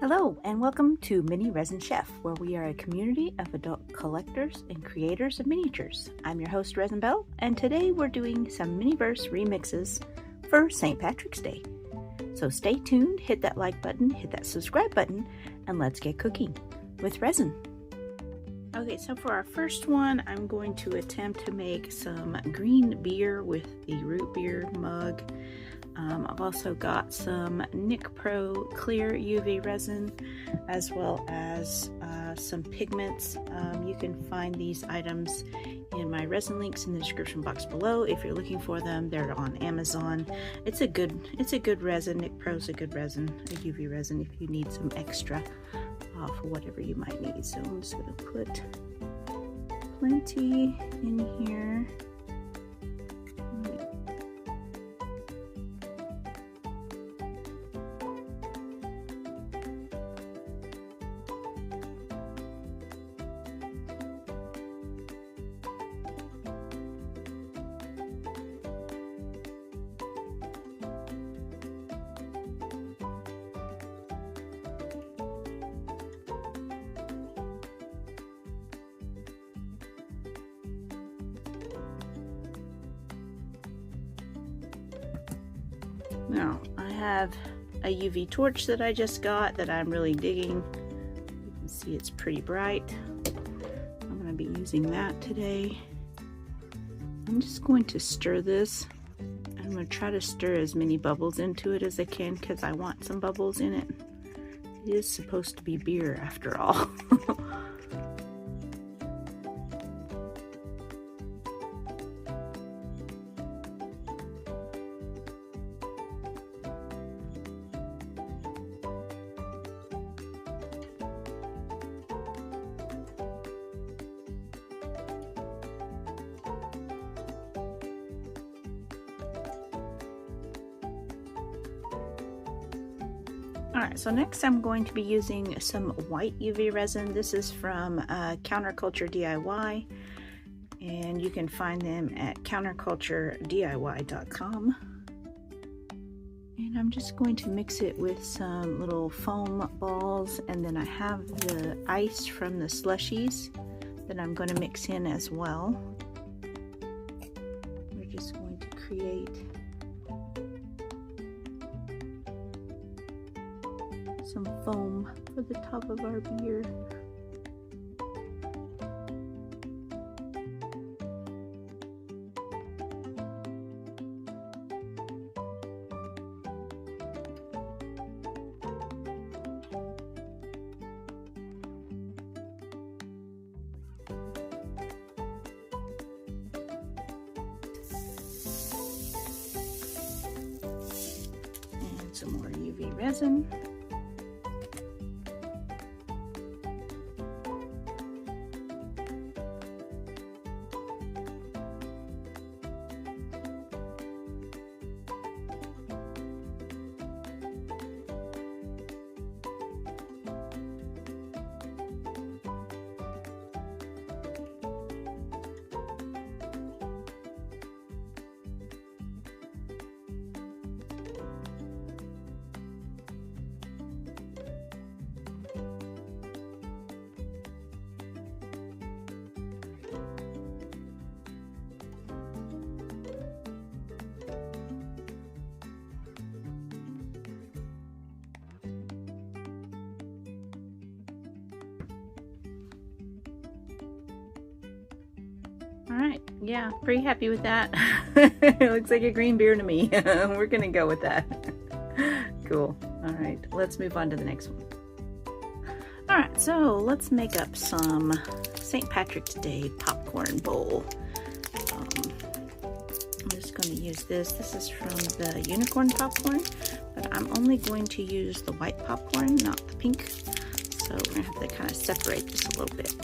Hello and welcome to Mini Resin Chef, where we are a community of adult collectors and creators of miniatures. I'm your host Resin Belle, and today we're doing some Miniverse remixes for St. Patrick's Day. So stay tuned, hit that like button, hit that subscribe button, and let's get cooking with resin. Okay, so for our first one, I'm going to attempt to make some green beer with the root beer mug. I've also got some Nic Pro clear UV resin, as well as some pigments. You can find these items in my resin links in the description box below. If you're looking for them, they're on Amazon. It's a good resin. Nic Pro's a good resin, a UV resin if you need some extra for whatever you might need. So I'm just going to put plenty in here. Now, I have a UV torch that I just got that I'm really digging. You can see it's pretty bright. I'm going to be using that today. I'm just going to stir this. I'm going to try to stir as many bubbles into it as I can because I want some bubbles in it. It is supposed to be beer after all. Alright, so next I'm going to be using some white UV resin. This is from Counterculture DIY, and you can find them at counterculturediy.com. And I'm just going to mix it with some little foam balls, and then I have the ice from the slushies that I'm going to mix in as well. We're just going to create some foam for the top of our beer. And some more UV resin. Alright, yeah, pretty happy with that. It looks like a green beer to me. We're gonna go with that. Cool. Alright, let's move on to the next one. Alright, so let's make up some St. Patrick's Day popcorn bowl. I'm just going to use this. This is from the unicorn popcorn, but I'm only going to use the white popcorn, not the pink. So we're going to have to kind of separate this a little bit.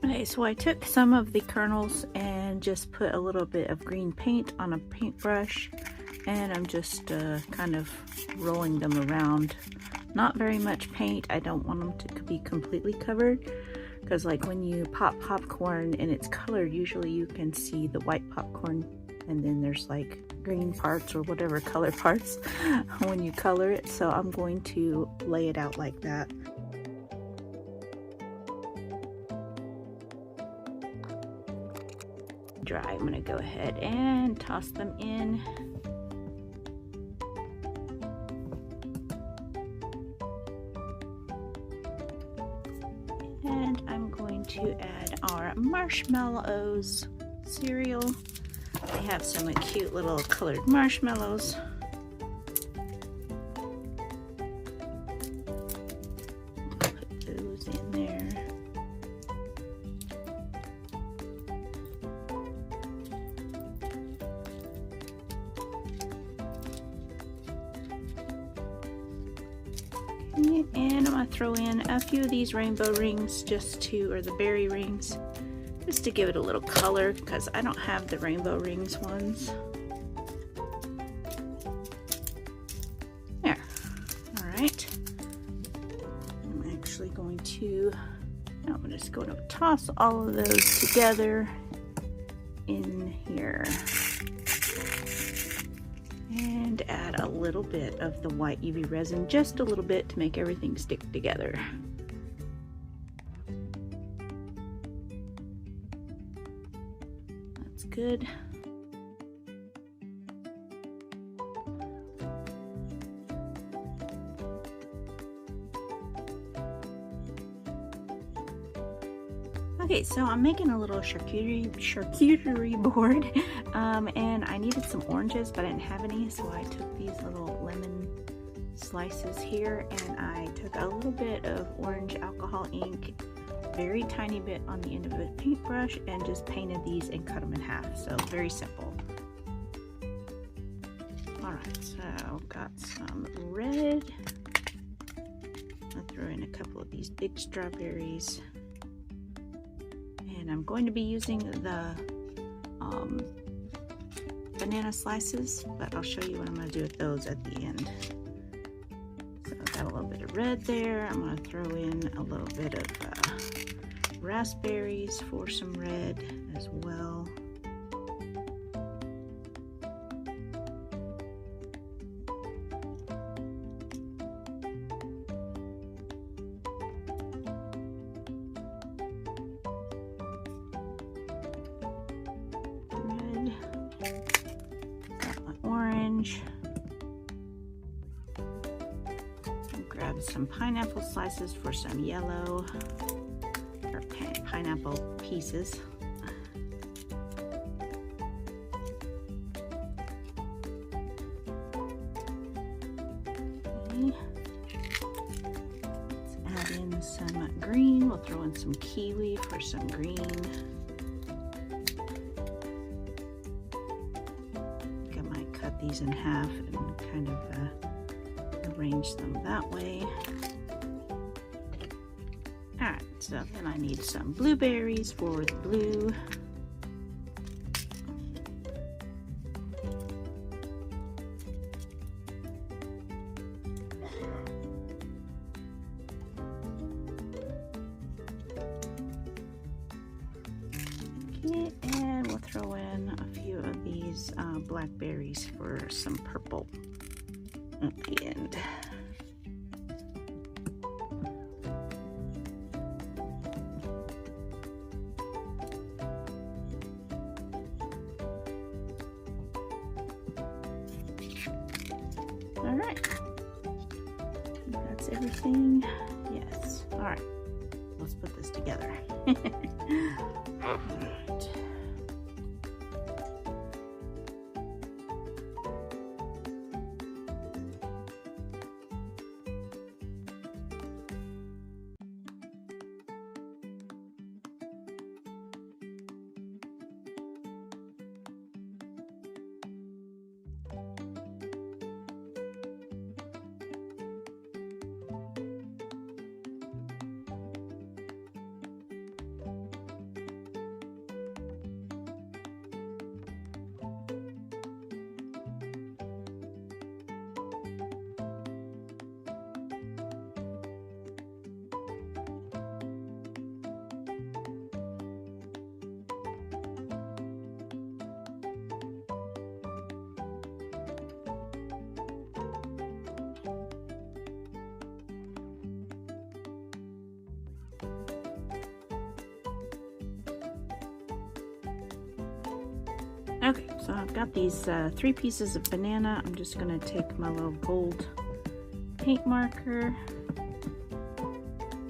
Okay, so I took some of the kernels and just put a little bit of green paint on a paintbrush, and I'm just kind of rolling them around. Not very much paint. I don't want them to be completely covered, because like when you pop popcorn and it's colored, usually you can see the white popcorn and then there's like green parts or whatever color parts when you color it. So I'm going to lay it out like that. Dry, I'm going to go ahead and toss them in. And I'm going to add our marshmallows cereal. I have some cute little colored marshmallows. Put those in there. And I'm going to throw in a few of these rainbow rings or the berry rings, just to give it a little color because I don't have the rainbow rings ones. There. All right. I'm actually going to, I'm just going to toss all of those together in here. And add a little bit of the white UV resin, just a little bit to make everything stick together. That's good. Okay, so I'm making a little charcuterie board, and I needed some oranges, but I didn't have any, so I took these little lemon slices here, and I took a little bit of orange alcohol ink, very tiny bit on the end of a paintbrush, and just painted these and cut them in half. So very simple. Alright, so got some red. I'll throw in a couple of these big strawberries. And I'm going to be using the banana slices, but I'll show you what I'm going to do with those at the end. So I've got a little bit of red there. I'm going to throw in a little bit of raspberries for some red as well. Got my orange. I'll grab some pineapple slices for some yellow, or pineapple pieces. Okay. Let's add in some green. We'll throw in some kiwi for some green. These in half and kind of arrange them that way. Alright, so then I need some blueberries for the blue. Okay, and we'll throw in a few of these blackberries for some purple at the end. All right, that's everything. Yes. All right, let's put this together. All right. Okay, so I've got these 3 pieces of banana. I'm just going to take my little gold paint marker.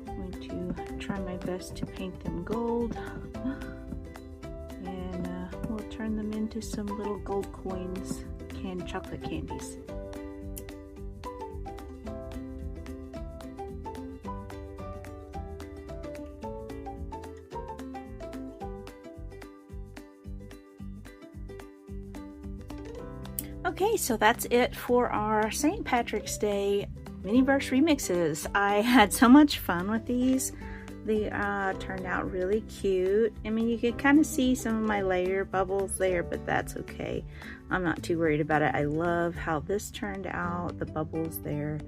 I'm going to try my best to paint them gold. And we'll turn them into some little gold coins, canned chocolate candies. Okay, so that's it for our St. Patrick's Day Miniverse remixes. I had so much fun with these. They turned out really cute. I mean, you could kind of see some of my layer bubbles there, but that's okay. I'm not too worried about it. I love how this turned out. The bubbles there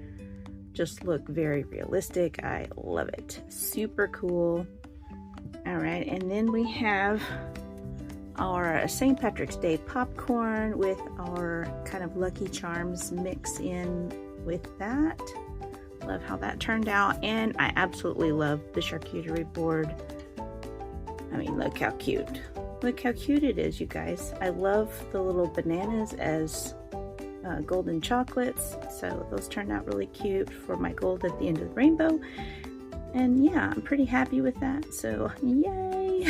just look very realistic. I love it. Super cool. All right, and then we have our St. Patrick's Day popcorn with our kind of Lucky Charms mix in with that. Love how that turned out, and I absolutely love the charcuterie board. I mean, look how cute. Look how cute it is, you guys. I love the little bananas as golden chocolates, so those turned out really cute for my gold at the end of the rainbow. And yeah, I'm pretty happy with that, so yay!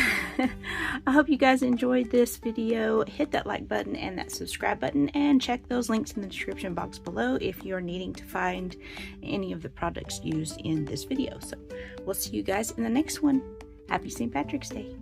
I hope you guys enjoyed this video. Hit that like button and that subscribe button, and check those links in the description box below if you're needing to find any of the products used in this video. So we'll see you guys in the next one. Happy St. Patrick's Day!